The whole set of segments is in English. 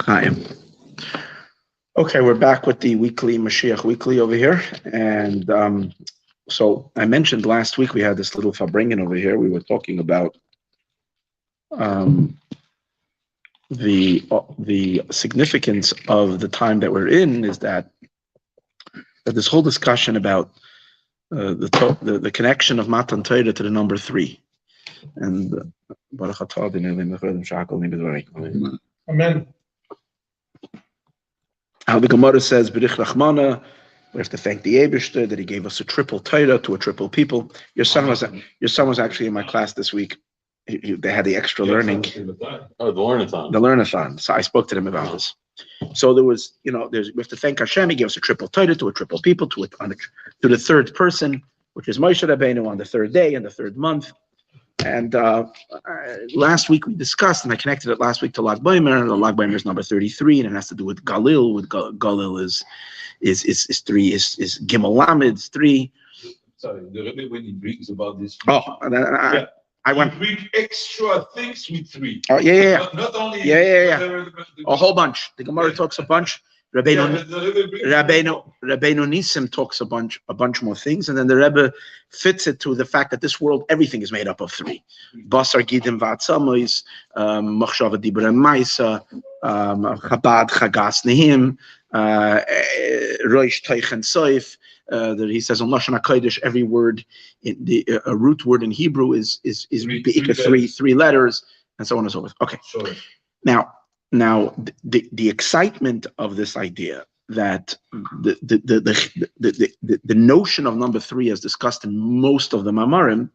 Chaim. Okay, we're back with the weekly Mashiach Weekly over here, and so I mentioned last week we had this little Fabringen over here. We were talking about the significance of the time that we're in is that this whole discussion about the connection of Matan Torah to the number 3, and Amen. How the Gemara says, "B'rich Rachmana," we have to thank the Eibishter that he gave us a triple Torah to a triple people. Your son was actually in my class this week. They had the extra learning. Oh, the learnathon. The learnathon. So I spoke to them about this. So there was, we have to thank Hashem. He gave us a triple Torah to a triple people to the third person, which is Moshe Rabbeinu on the third day and the third month. And last week we discussed, and I connected it last week to Lag Baimer. The Lag Baimer is number 33, and it has to do with Galil. With Galil is 3, is Gimel Lamed is 3. Sorry, the Rebbe, when he brings about this. I went. He brings extra things with 3. Oh yeah. Not only. Yeah. A whole bunch. The Gemara talks a bunch. Rabbeinu Nisim talks a bunch more things, and then the Rebbe fits it to the fact that this world, everything is made up of 3. Basar Gidim Vatzamois, Machshava Dibra Maisa, Chabad Chagas Nehim, Roish Teichen Soif. That he says on Lashon HaKodesh, every word, a root word in Hebrew is 3 letters, and so on and so forth. Okay, sure. Now, the excitement of this idea that the notion of number 3, as discussed in most of the Mamarim,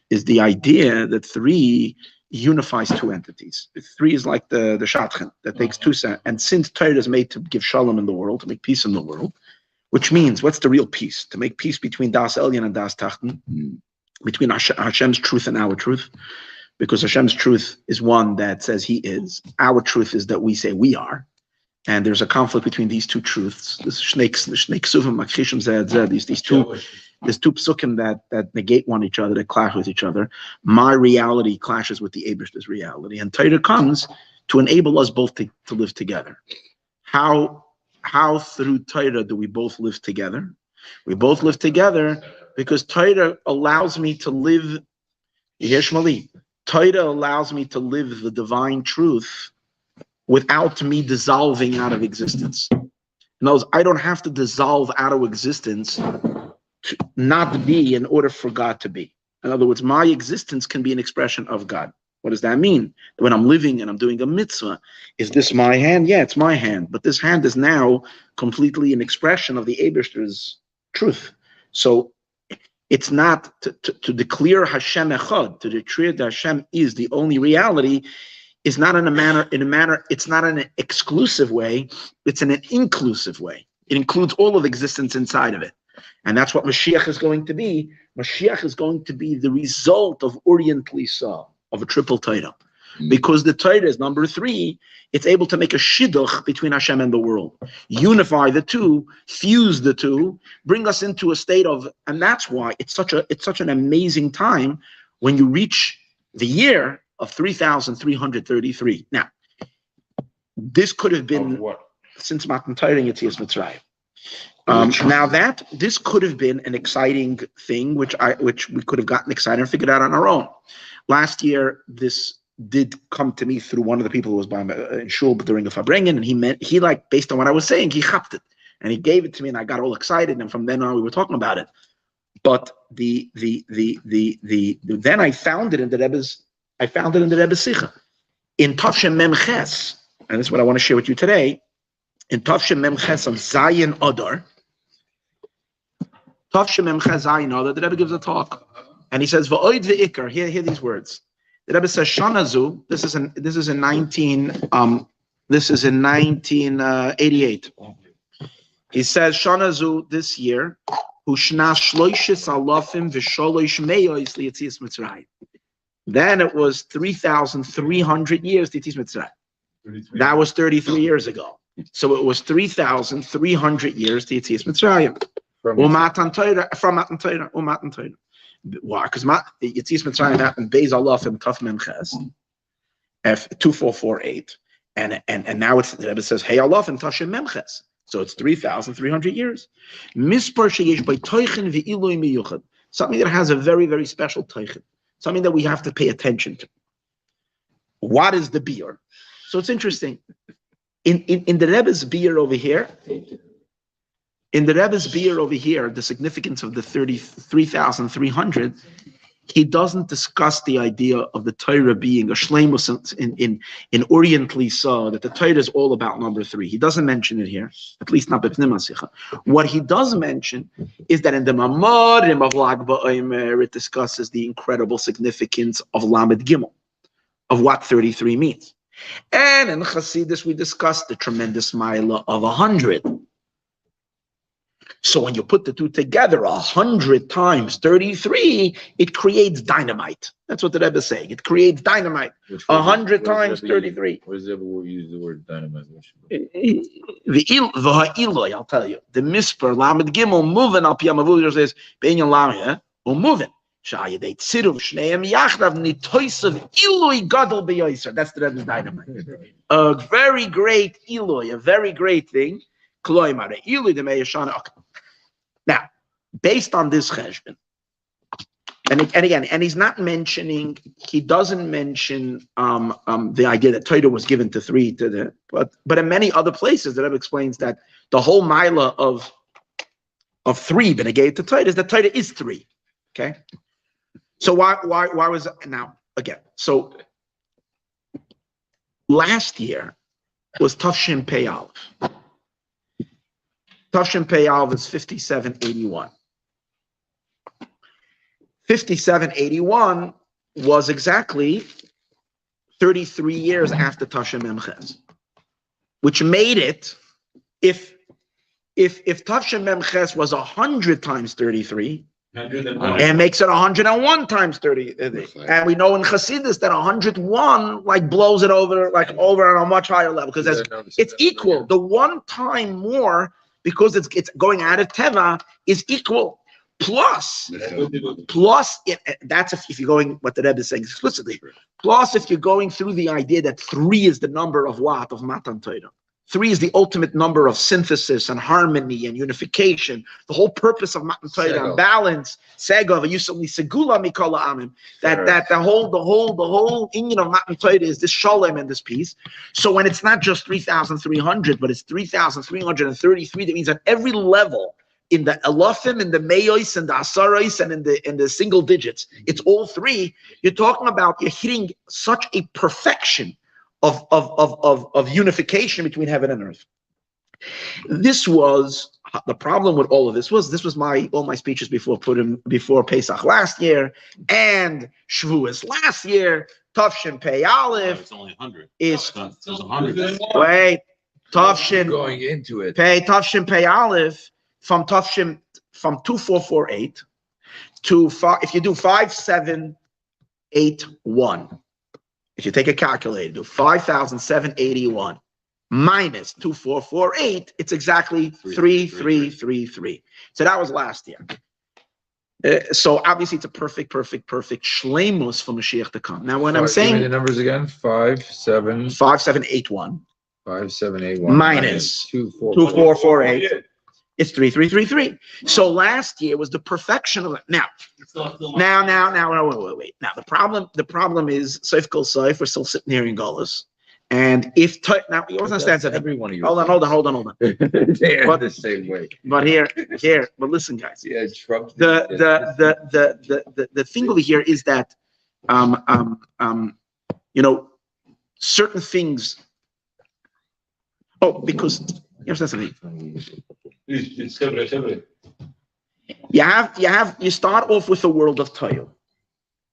is the idea that 3 unifies 2 entities. 3 is like the Shatchen that takes 2 cents, and since Torah is made to give shalom in the world, to make peace in the world, which means what's the real peace? To make peace between Das Elyon and Das Tachten, between Hashem's truth and our truth. Because Hashem's truth is one that says He is. Our truth is that we say we are. And there's a conflict between these 2 truths. The these two, there's 2 psukim that negate one each other, that clash with each other. My reality clashes with the Eibishter's reality. And Torah comes to enable us both to live together. How through Torah do we both live together? We both live together because Torah allows me to live Yeshmali. Torah allows me to live the divine truth without me dissolving out of existence. In other words, I don't have to dissolve out of existence to not be in order for God to be. In other words, my existence can be an expression of God. What does that mean? When I'm living and I'm doing a mitzvah, is this my hand? Yeah, it's my hand. But this hand is now completely an expression of the Eibishter's truth. So it's not to declare Hashem Echad, to declare that Hashem is the only reality, is not in a manner, it's not in an exclusive way, it's in an inclusive way. It includes all of existence inside of it. And that's what Mashiach is going to be. Mashiach is going to be the result of Orient Lisa, of a triple Torah. Because the Torah is number 3, it's able to make a shidduch between Hashem and the world, unify the 2, fuse the 2, bring us into a state of, and that's why it's such an amazing time when you reach the year of 3,333. Now, this could have been since Matan Torah and Yetzias Mitzrayim. Now that this could have been an exciting thing, which we could have gotten excited and figured out on our own. Last year, this did come to me through one of the people who was by in shul during the Fabringen, and he based on what I was saying, he chapped it and he gave it to me, and I got all excited, and from then on we were talking about it. But then I found it in the Rebbe's Sicha in Tavshem Mem Ches, and this is what I want to share with you today. In Tavshem Mem Ches on Zayin Adar, Tavshem Mem Ches Zayin Adar, the Rebbe gives a talk, and he says V'oid v'ikar. Hear these words. The Rebbe says Shanazu. This is in 1988. He says Shanazu this year. Then it was 3,300 years to Yetzias Mitzrayim. That was 33 years ago. So it was 3,300 years to Yetzias Mitzrayim. From Matan Torah. Why? Because Yetzias Mitzrayim happened Beis Alafim Taf Mem Ches, F 2448, And now the Rebbe says, Hey Allah and Tashem Memches. So it's 3,300 years. Mispar sheyesh by toichen ve'iloi miyuchad. Something that has a very, very special toichen. Something that we have to pay attention to. What is the beer? So it's interesting. In the Rebbe's beer over here, the significance of the 3,300, he doesn't discuss the idea of the Torah being a shleimus in Orientally so, that the Torah is all about number 3. He doesn't mention it here, at least not b'pnim hasicha. What he does mention is that in the Mamorim of Lag BaOmer, it discusses the incredible significance of Lamed Gimel, of what 33 means. And in Chassidus, we discussed the tremendous milah of 100. So when you put the two together, 100 times 33, it creates dynamite. That's what the Rebbe is saying. It creates dynamite. 100 times 33. Where does Rebbe use the word dynamite? The I'll tell you. The misper, Lamed Gimel, moving up Yamavu says, Benyon Lameh, or moving. Shayadei Tziruv, Shneim Yachdav, Nitoisav, Iloi Gadol Beyoiser. That's the Rebbe's dynamite. A very great Iloi, a very great thing. Kloimare, Iloi de Meyashana. Now, based on this cheshbon, and again, and he's not mentioning, he doesn't mention the idea that Torah was given to 3 to the, but in many other places the Rebbe explains that the whole milah of 3 benegate to Torah is that Torah is 3. Okay, so why was now again? So last year was Tafshin Pei Aleph. Tafshin Pei Aleph is 5781. 5781 was exactly 33 years after Tafshin Memches, which made it, if Tafshin Memches was 100 times 33, and makes it 101 times 30. And we know in Chassidus that 101 like blows it over on a much higher level, because it's equal. The one time more, because it's going out of Teva, is equal. Plus that's if you're going, what the Rebbe is saying explicitly. Plus, if you're going through the idea that 3 is the number of what? Of Matan Torah. 3 is the ultimate number of synthesis and harmony and unification. The whole purpose of Matan Torah and balance, Segov, Yusufli Segula Mikola Amim. That the whole union of Matan Torah is this Shalom and this peace. So when it's not just 3,300, but it's 3,333, that means at every level, in the Elofim, in the Mayos, and the Asarais, and in the single digits, it's all 3. You're talking about, you're hitting such a perfection of unification between heaven and earth. This was the problem with all of this. Was all my speeches before Pesach last year and Shavuos last year. Tafshin Pei Aleph. It's only 100. Is 100. Wait, Tafshin going into it. Tafshin Pei Aleph from 2448 to 5. If you do 5781. If you take a calculator, do 5,781 minus 2448, it's exactly 3333. So that was last year. So obviously it's a perfect shleimus for Mashiach to come. Now when I'm saying give me the numbers again, 5781 minus 2448. It's 3333. So last year was the perfection of it. Now, wait. Now the problem is Seif Kol Seif. We're still sitting here in Golas, and now you understand something. Every one of you. Hold on. They're the same way. But but listen, guys. Yeah, The thing over here is that certain things. Oh, because you understand something. You start off with the world of Toyo.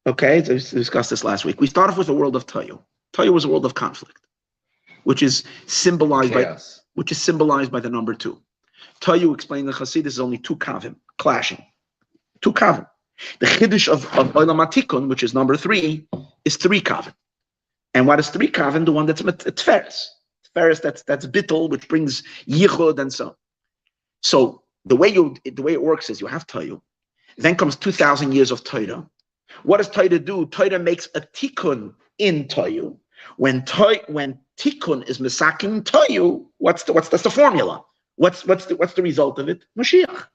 Okay, so we discussed this last week. We start off with the world of Toyo. Toyo was a world of conflict, which is symbolized by the number 2. Toyo, explained in Chassidus, is only 2 kavim clashing. 2 kavim. The chiddush of Olam HaTikun, which is number 3, is 3 kavim. And what is 3 kavim? The one that's tferes. Tferes, that's bittul, which brings yichud and so on. So the way it works is you have Torah, then comes 2,000 years of Torah. What does Torah do? Torah makes a tikkun in Torah, When tikkun is misakin toyu, that's the formula? What's the result of it? Mashiach.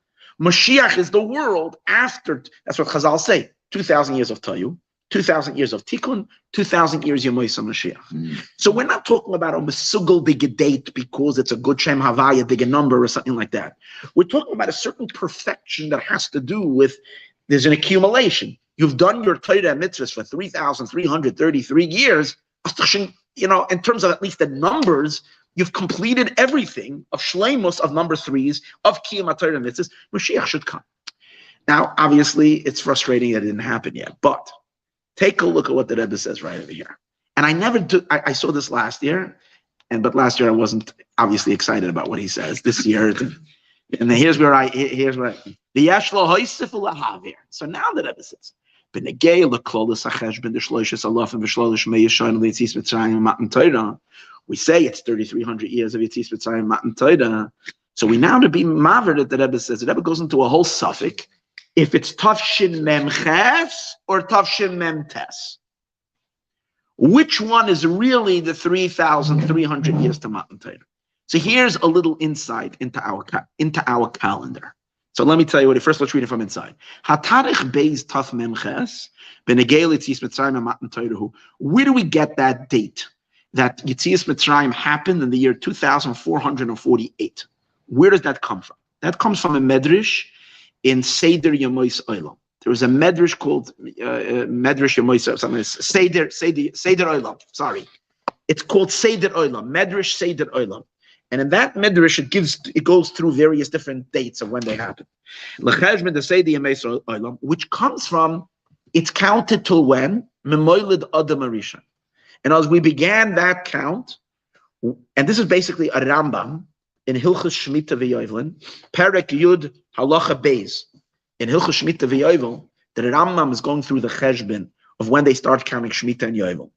Mashiach is the world after. That's what Chazal say. 2,000 years of toyu, 2,000 years of tikkun, 2,000 years Yemoisa Mashiach. So we're not talking about a mesugel big date because it's a good Shem Havaya big number or something like that. We're talking about a certain perfection that has to do with there's an accumulation. You've done your Torah and mitzvahs for 3,333 years. You know, in terms of at least the numbers, you've completed everything of shleimus, of number threes, of kiyum Torah and mitzvahs. Mashiach should come. Now, obviously, it's frustrating that it didn't happen yet, but take a look at what the Rebbe says right over here. And I saw this last year, but last year I wasn't obviously excited about what he says. This year, and here's where the Yeshlo Hoisif Lahavir. So now the Rebbe says, we say it's 3,300 years of Yitzis Mitzrayim Matan Torah. So we now to be mavered that the Rebbe says. The Rebbe goes into a whole suffix. If it's Tavshin Mem Ches or Tavshin Mem Tes, which one is really the 3,300 years to Matan Torah? So here's a little insight into our calendar. So let me tell you first let's read it from inside. Hatarich Beis Taf Mem Ches Benegel Yitzis Mitzrayim Matan Torah. Where do we get that date? That Yitzias Mitzrayim happened in the year 2448. Where does that come from? That comes from a medrash in Seder Yemois Olam. There was a medrash called Medrash Yemois, something Seder Olam. Sorry, it's called Seder Olam. Medrash Seder Olam, and in that medrash it goes through various different dates of when they happened. L'cheshbon the Seder Yemois Olam, which comes from it's counted till when Memoilid Adam Arishan. And as we began that count, and this is basically a Rambam in Hilchos Shemitah v'Yovel, Perek Yud Halacha Beis. In Hilchos Shemitah v'Yovel, the Rambam is going through the cheshbon of when they start counting Shemitah and Yovel.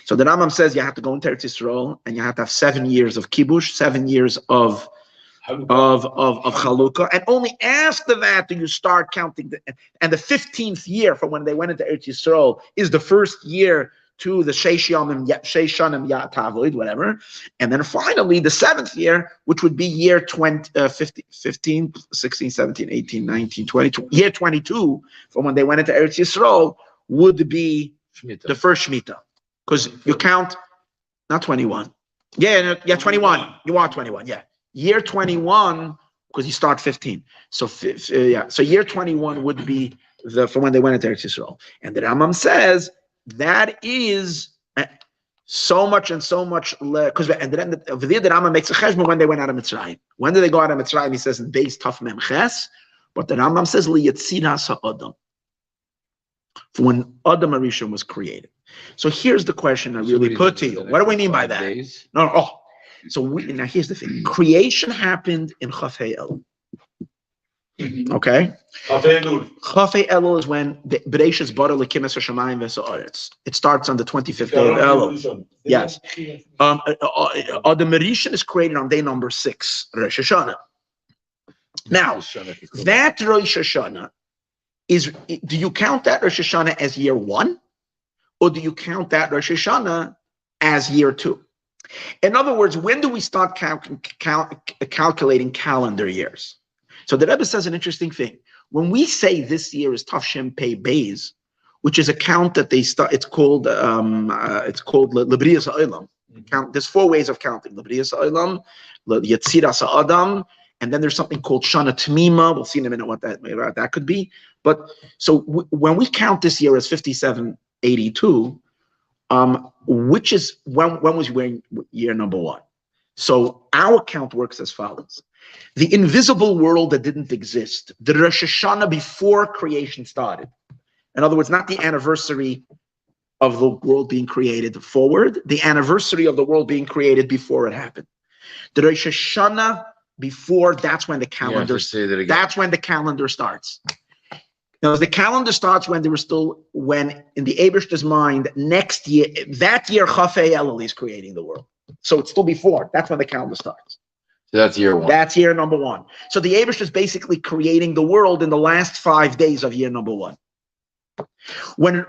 So the Rambam says you have to go into Eretz Yisrael and you have to have 7 years of kibush, 7 years of Chalukah, and only after that do you start counting. And the 15th year from when they went into Eretz Yisrael is the first year to the Sheish Shanim Ya'atavoid, whatever. And then finally, the 7th year, which would be year 15, 16, 17, 18, 19, 20, year 22, from when they went into Eretz Yisrael, would be Shemitah. The first Shemitah. Because you count, not 21. Yeah, 21. You are 21, yeah. Year 21, because you start 15. So, so year 21 would be from when they went into Eretz Yisrael. And the Rambam says, that is so much and so much because and then over there the Rambam makes a cheshbon when they went out of Mitzrayim. When did they go out of Mitzrayim? He says in Beis Taf Mem Ches, but the Rambam says liYetziras ha'adam, for when Adam Arishon was created. So here's the question I really put to you. What do we mean by that? Days? No. So now here's the thing. Creation happened in Chafei El. Okay. Chafei Elul is when the Bereishis bara lekimes hashamayim v'sa'aretz. It starts on the 25th day of Elul. Yes. The Merishan is created on day number 6, Rosh Hashanah. Now, that Rosh Hashanah is. Do you count that Rosh Hashanah as year 1, or do you count that Rosh Hashanah as year 2? In other words, when do we start calculating calendar years? So the Rebbe says an interesting thing. When we say this year is Tavshin Pei Beis, which is a count that they start, it's called Lebrias Ha'olam. There's 4 ways of counting: Lebrias Ha'olam, Yetziras Ha'adam, and then there's something called Shana Tmima. We'll see in a minute what that could be. But so when we count this year as 5782, which is when was year number 1? So our count works as follows. The invisible world that didn't exist, the Rosh Hashanah before creation started. In other words, not the anniversary of the world being created forward, the anniversary of the world being created before it happened. The Rosh Hashanah before, that's when the calendar, that's when the calendar starts. Now, the calendar starts when there was still, when in the Eibishter's mind, next year, that year, Chafei Elul is creating the world. So it's still before. That's when the calendar starts. So that's year 1. That's year number 1. So the Eibishter is basically creating the world in the last 5 days of year number 1. When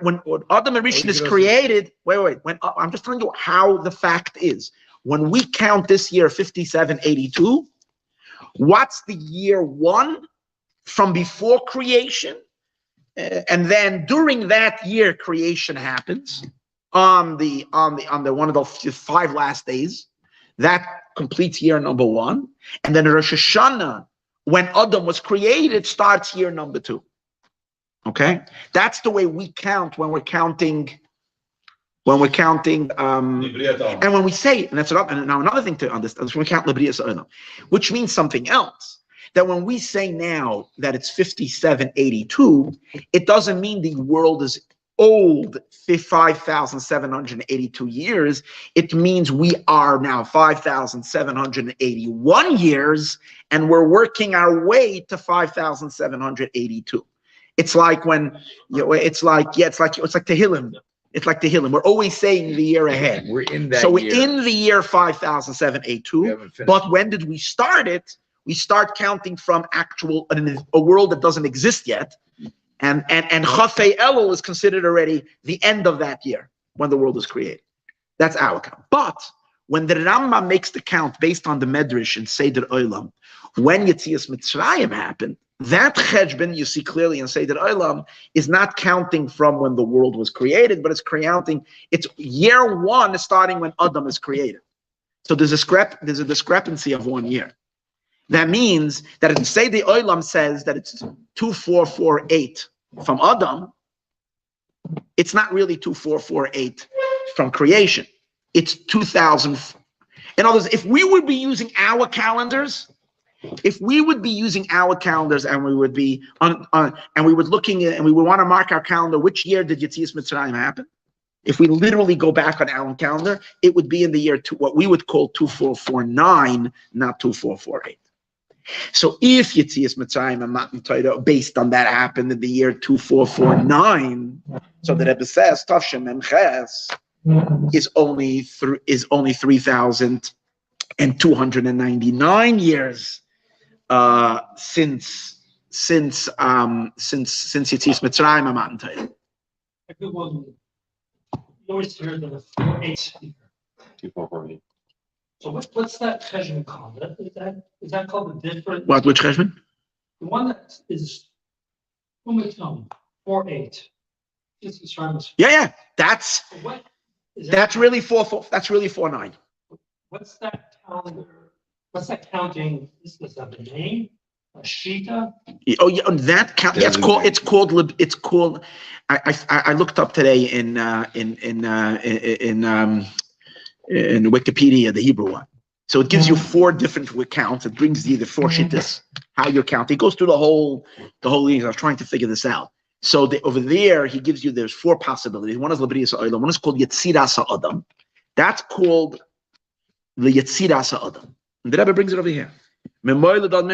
Adam and Rishon is created, wait. I'm just telling you how the fact is. When we count this year 5782, what's the year one from before creation? And then during that year, creation happens on the one of the 5 last days. That completes year number 1. And then Rosh Hashanah, when Adam was created, starts year number 2. Okay, that's the way we count when we're counting. And when we say, and that's and now another thing to understand, we count Libriya Sa'olam, which means something else. That when we say now that it's 5782, it doesn't mean the world is old 5,782 years. It means we are now 5,781 years, and we're working our way to 5,782. It's like when it's like Tehillim. It's like Tehillim. We're always saying the year ahead. We're in that. So we're year. in the year 5,782. But when did we start it? We start counting from a world that doesn't exist yet, and Chafei Elul is considered already the end of that year when the world is created. That's our count. But when the Rambam makes the count based on the Medrash and Seder Olam, when Yetzias Mitzrayim happened, that cheshbon you see clearly in Seder Olam is not counting from when the world was created, but it's year 1 starting when Adam is created. So there's a discrepancy of 1 year. That means that if Seder Olam says that it's 2448 from Adam, it's not really 2448 from creation. It's 2000. In other words, if we would be using our calendars, and we would be and we would looking at, and we would want to mark our calendar, which year did Yetzias Mitzrayim happen? If we literally go back on our calendar, it would be in the year what we would call 2449, not 2448. So if Yetzias Mitzrayim and Matan Torah, based on that, happened in the year 2449, so the Rebbe says Tavshem Mem Ches is only 3,299 years since Yetzias Mitzrayim and Matan Torah. You always hear the 4-8. 2448. So what's that cheshbon called? Is that called a different? Which cheshbon? The one that is 4-8. Yeah. That's What is that's really 49. What's that calendar? What's that counting? Is that the name? A shita? Oh yeah, that count. Yeah, it's called. I looked up today in Wikipedia the Hebrew one. So it gives you 4 different counts. It brings you the 4 shittas, how you're counting. It goes through the whole thing. I was trying to figure this out. So over there, he gives you, there's 4 possibilities. One is Libriya Sa'olam. One is called Yetziras Ha'adam. That's called the Yetziras Ha'adam. And the Rebbe brings it over here. The Moiled Adam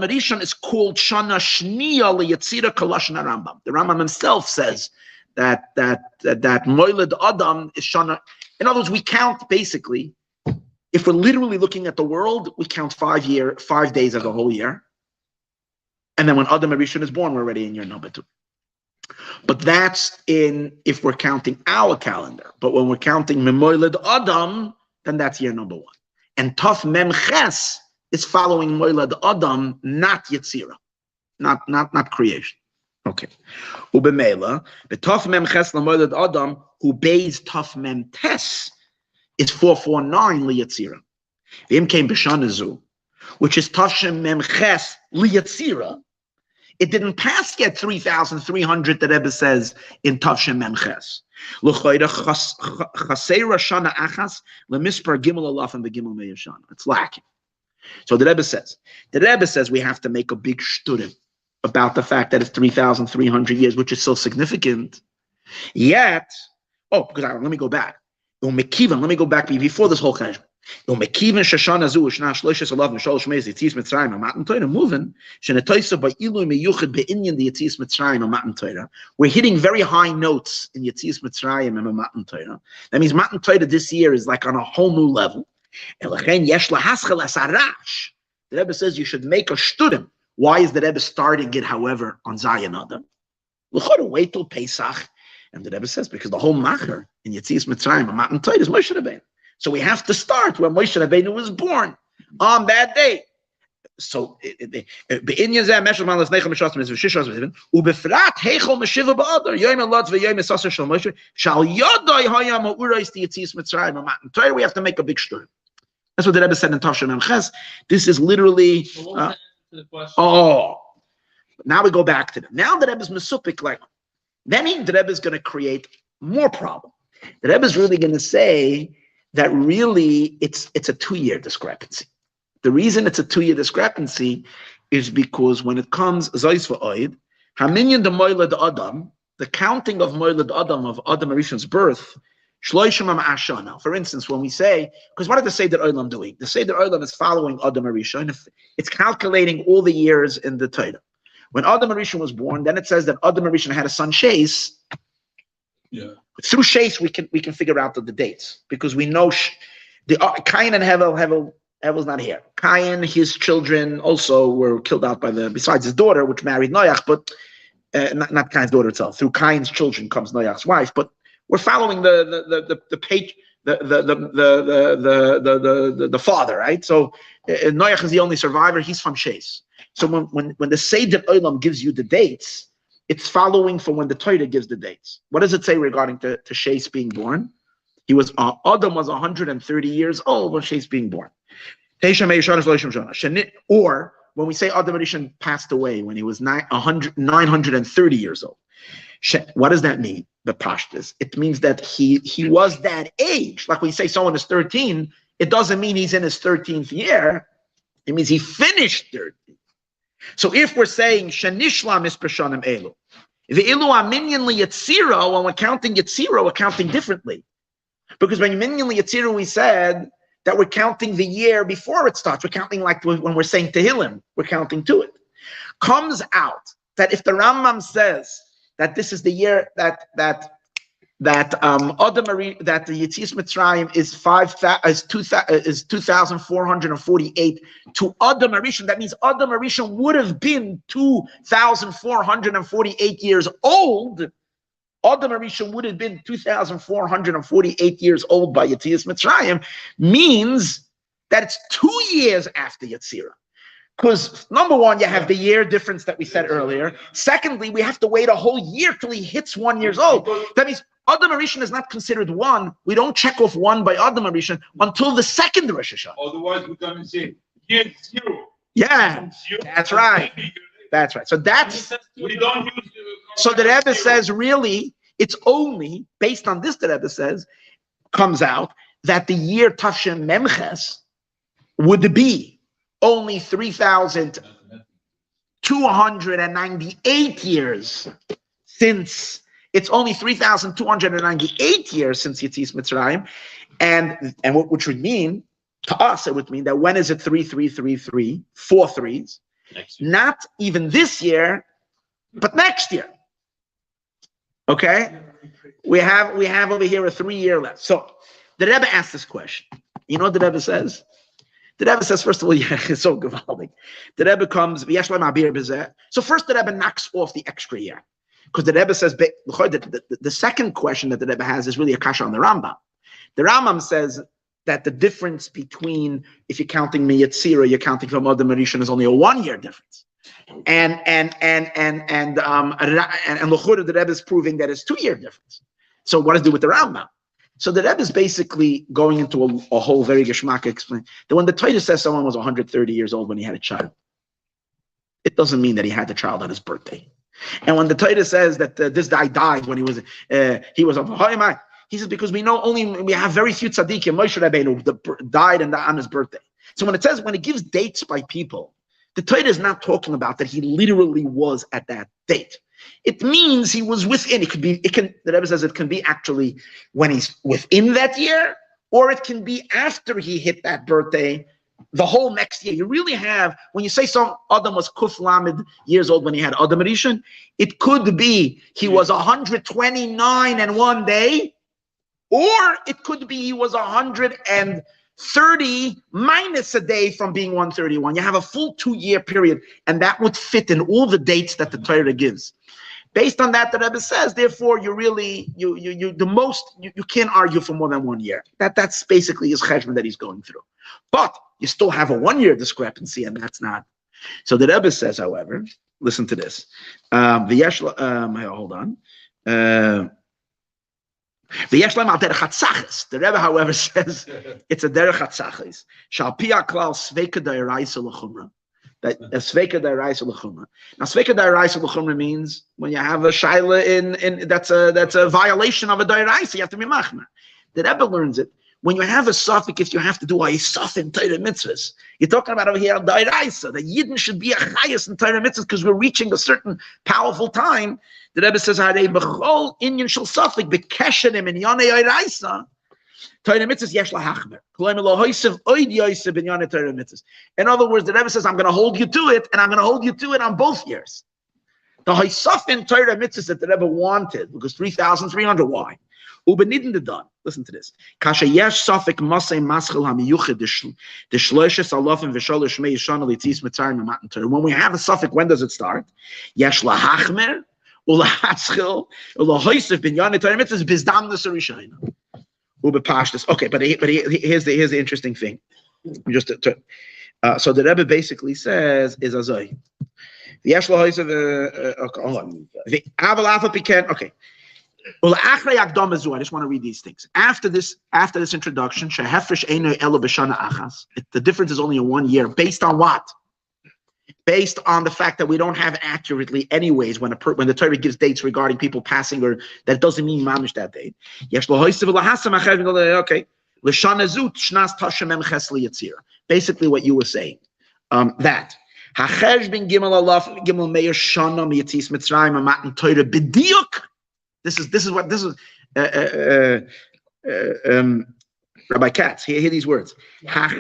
Rishon is called Shana Shniya LeYetzira Kalashna Rambam. The Rambam himself says that Moiled Adam is Shana. In other words, we count basically, if we're literally looking at the world, we count 5 days of the whole year. And then when Adam Rishon is born, we're already in year number 2. But that's if we're counting our calendar. But when we're counting Moiled Adam, then that's year number 1. And Taf Mem Ches is following Moiled Adam, not Yetzira, not creation. Okay. Ubemela, the Taf Mem Ches la Moiled Adam, who beis Taf Mem Tes, is 449 liYetzira. V'im came b'shanazu, which is Taf Mem Ches liYetzira. It didn't pass yet 3,300, the Rebbe says, in Tavshem Mem Ches. It's lacking. So the Rebbe says we have to make a big shturim about the fact that it's 3,300 years, which is so significant. Yet, let me go back. Let me go back before this whole cheshbon. We're hitting very high notes in Yetzias Mitzrayim and Matan Torah. That means Matan Torah this year is like on a whole new level. The Rebbe says you should make a shturim. Why is the Rebbe starting it, however, on Zayin Adam? Wait till Pesach. And the Rebbe says, because the whole macher in Yetzias Mitzrayim, Matan Torah, is Moshe Rabbeinu. So we have to start when Moshe Rabbeinu was born, on that day. So, we have to make a big shtur. That's what the Rebbe said in Tavshin Memches. This is literally. Now we go back to them. Now the Rebbe is mesupik, like then the Rebbe is going to create more problem. The Rebbe is really going to say that really it's a 2-year discrepancy. The reason it's a 2-year discrepancy is because when it comes Zayis v'Oid, Haminyan de Moilad Adam, the counting of Moilad Adam, of Adam Arishan's birth, Shloishim Ashana. For instance, when we say, because what did the Seder Olam doing? The Seder Olam is following Adam Arishan. It's calculating all the years in the Torah. When Adam Arishan was born, then it says that Adam Arishan had a son Shais. Yeah. Through Shais, we can figure out the dates because we know the Cain and Hevel's not here. Cain, his children also were killed out besides his daughter, which married Noach, but not Cain's daughter itself. Through Cain's children comes Noach's wife, but we're following the father, right? So Noach is the only survivor. He's from Shais. So when the Seder Olam gives you the dates, it's following from when the Torah gives the dates. What does it say regarding to Shais being born? Adam was 130 years old when Shais being born. Or when we say Adam Rishon passed away when he was 930 years old. What does that mean? The pashtus. It means that he was that age. Like we say someone is 13, it doesn't mean he's in his 13th year. It means he finished 13. So if we're saying Shanishlam is Peshanim Elu, the Ilu Aminyan li Yetzira, when we're counting Yetzira, we're counting differently. Because when Minyan li Yetzira, we said that we're counting the year before it starts. We're counting like when we're saying Tehillim, we're counting to it. Comes out that if the Rambam says that this is the year that the Yetzias Mitzrayim is 2,448 to Adam Arishan, that means Adam Arishan would have been 2,448 years old. Adam Arishan would have been 2,448 years old by Yetzias Mitzrayim, means that it's 2 years after Yetzirah. Because number one, you have the year difference that we said earlier. Secondly, we have to wait a whole year till he hits 1 year old. That means Adam Arishan is not considered one. We don't check off one by Adam Arishan until the second Rosh Hashanah. Otherwise, we come and say, year 0. Yeah, that's right. That's right. So we don't use. So the Rebbe says, really, it's only based on this. The Rebbe says, comes out that the year Tafshin Memches would be only 3,298 years since. It's only 3,298 years since Yetzias Mitzrayim, and which would mean to us, it would mean that when is it 3,333, 4 threes? Not even this year, but next year. Okay, we have over here a 3-year left. So the Rebbe asked this question. You know what the Rebbe says? The Rebbe says, first of all, yeah, it's so gewaldig. The Rebbe comes, so first the Rebbe knocks off the extra year. Because the Rebbe says, the second question that the Rebbe has is really a kasha on the Rambam. The Rambam says that the difference between, if you're counting Yetzirah, you're counting from Adam Rishon, is only a 1 year difference. And L'chura, the Rebbe is proving that it's 2 year difference. So what does it do with the Rambam? So the Rebbe is basically going into a whole very geschmack explain that when the Torah says someone was 130 years old when he had a child, it doesn't mean that he had the child on his birthday. And when the Torah says that this guy died when he was he says because we have very few tzaddikim, Moshe Rabbeinu, died on his birthday. So when it gives dates by people, the Torah is not talking about that he literally was at that date. It means he was within. The Rebbe says it can be actually when he's within that year, or it can be after he hit that birthday, the whole next year. You really have, when you say some Adam was Kuf Lamed years old when he had Adam Rishon, it could be he was 129 and 1 day, or it could be he was 130 30 minus a day from being 131. You have a full 2-year period, and that would fit in all the dates that the Torah gives. Based on that, the Rebbe says, therefore, you can't argue for more than 1 year. That's basically his cheshbon that he's going through. But you still have a 1-year discrepancy, and that's not. So the Rebbe says, however, listen to this. Hold on. The Rebbe, however, says it's a derech hatzachis. Shalpia klal sveika da'iraisa l'chumra. That sveika da'iraisa l'chumra. Now, sveika da'iraisa l'chumra means when you have a shaila in that's a violation of a da'iraisa, you have to be machmer. The Rebbe learns it when you have a suffix, if you have to do a suffix in Torah mitzvahs. You're talking about over here da'iraisa, that Yidden should be a chayas in Torah mitzvahs because we're reaching a certain powerful time. The Rebbe says, "Harei b'chol inyan shel suffix b'keshenim in yanei da'iraisa." Torah mitzvahs yesh lahachmer. K'loim lo hoisev oid yosef in yanei Torah mitzvahs. In other words, the Rebbe says, "I'm going to hold you to it, and I'm going to hold you to it on both years." The hoisaf in Torah mitzvahs that the Rebbe wanted, because 3,300. Why? Ubenidin the done. Listen to this. Kasha yesh suffik masay maschil hamiyuchid the shloishes alofim v'sholish mei yishana litzis mitzarim matan Torah. When we have a suffix, when does it start? Yesh lahachmer ulahaschil ulahoisef bin yanei Torah mitzvahs bizdamnus arishayna ubepashtus. Okay, but here's the interesting thing. Just so the Rebbe basically says is azay. Yesh lahoisef. Okay, hold on. The aval alpha piken. Okay. I just want to read these things. After this introduction, the difference is only in 1 year. Based on what? Based on the fact that we don't have accurately anyways when the Torah gives dates regarding people passing, or that doesn't mean mamish that date. Okay. Basically what you were saying. That. This is Rabbi Katz. Hear these words. If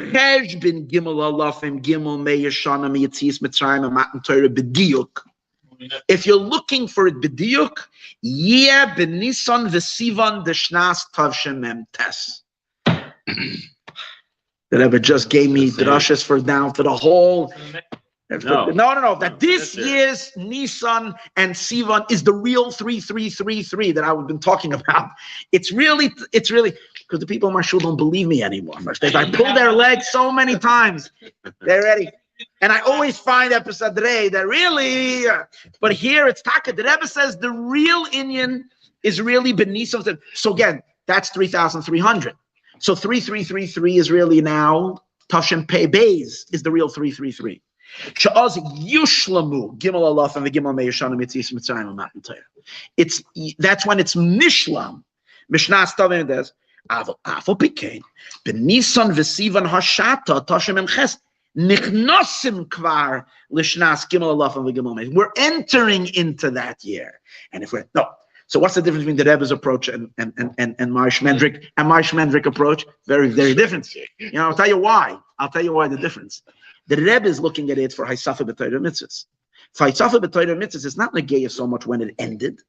you're looking for it b'diuk, yeah, b'nisan v'sivan d'shnas tavshem mem tes. The Rebbe just gave me drushes for down to the whole. No. That this year's Nissan and Sivan is the real 3333 that I've been talking about. It's really because the people in my shul don't believe me anymore. I pull their legs so many times. They're ready. And I always find episadrei that really, but here it's taka. The Rebbe says the real Inyan is really Benisim. So again, that's 3,300. So 3333 is really now Tavshem Pei Beis is the real 333. Sha'az yushlamu gimel alaf and the gimel meyashana mitzis mitzrayim matan Torah. That's when it's mishlam. Mishnah stavim des avol pikein benisan v'sivan hashata tashem emches nichnosim kvar lishnas gimel alaf and the gimel meyashana. We're entering into that year, and if we're no. So what's the difference between the Rebbe's approach and Marsh Mendrick approach? Very, very different. I'll tell you why. The difference. The Rebbe is looking at it for Haisafa B'Torah Mitzvahs. For Haisafa B'Torah Mitzvahs, it's not Negeya so much when it ended.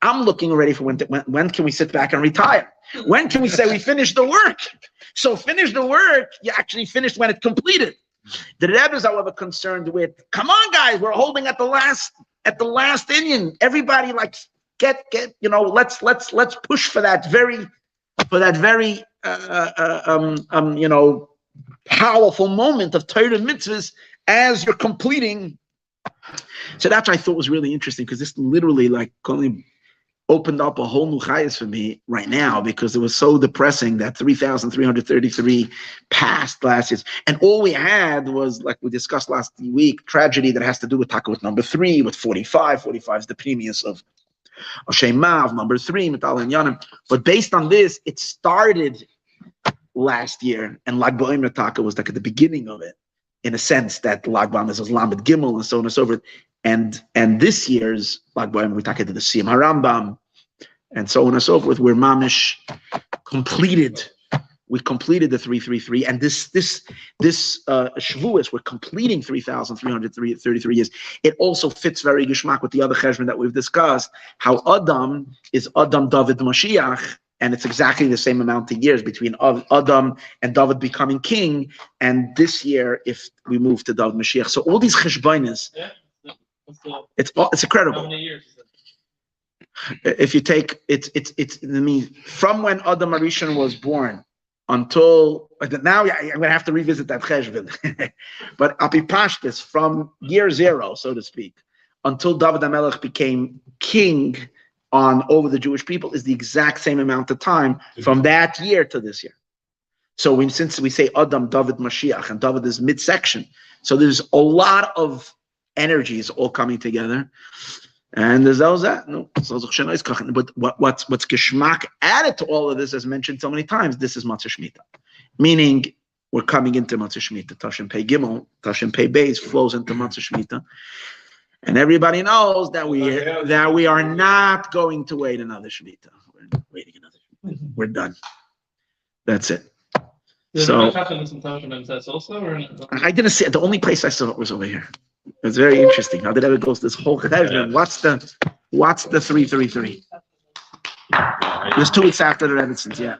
I'm looking already for when can we sit back and retire? When can we say we finished the work? So finish the work, you actually finished when it completed. The Rebbe is, however, concerned with, come on, guys, we're holding at the last Inyan. Everybody let's push for that very powerful moment of Torah mitzvahs as you're completing. So that's what I thought was really interesting, because this literally opened up a whole new chayas for me right now, because it was so depressing that 3,333 passed last year. And all we had was, like we discussed last week, tragedy that has to do with Taka with number 3, with 45. 45 is the premius of Shema, of number 3, Metal and Yanim. But based on this, it started last year, and Lag Ba'omer Taka was like at the beginning of it, in a sense that Lag Ba'omer is Lamed Gimel and so on and so forth. And this year's Lag Ba'omer Taka did the Siyam HaRambam and so on and so forth, where Mamish completed. We completed the 333, and this Shavuos, we're completing 3,333 years. It also fits very gishmak with the other cheshbon that we've discussed, how Adam is Adam David Mashiach, and it's exactly the same amount of years between Adam and David becoming king, and this year if we move to David Mashiach. So all these cheshbonos, Yeah. it's How incredible. many years is If you take it's I mean from when Adam Arishon was born until now, I'm gonna have to revisit that cheshbon. But Apipashtis, from year zero, so to speak, until David HaMelech became king on over the Jewish people, is the exact same amount of time from that year to this year. So since we say Adam, David, Mashiach, and David is midsection, so there's a lot of energies all coming together. And there's that. No, but what's geschmack added to all of this, as mentioned so many times, this is Matzah Shemitah. Meaning, we're coming into Matzah Shemitah. Tashin Pei Gimel, Tashin Pei Beis flows into Matzah Shemitah. And everybody knows that we are not going to wait another Shemitah. We're not waiting another Shemitah. We're done. That's it. So also, or I didn't see it. The only place I saw it was over here. It's very interesting how did ever goes this whole cheshbon. What's the 333? There's 2 weeks after the Rebbitzins, yeah.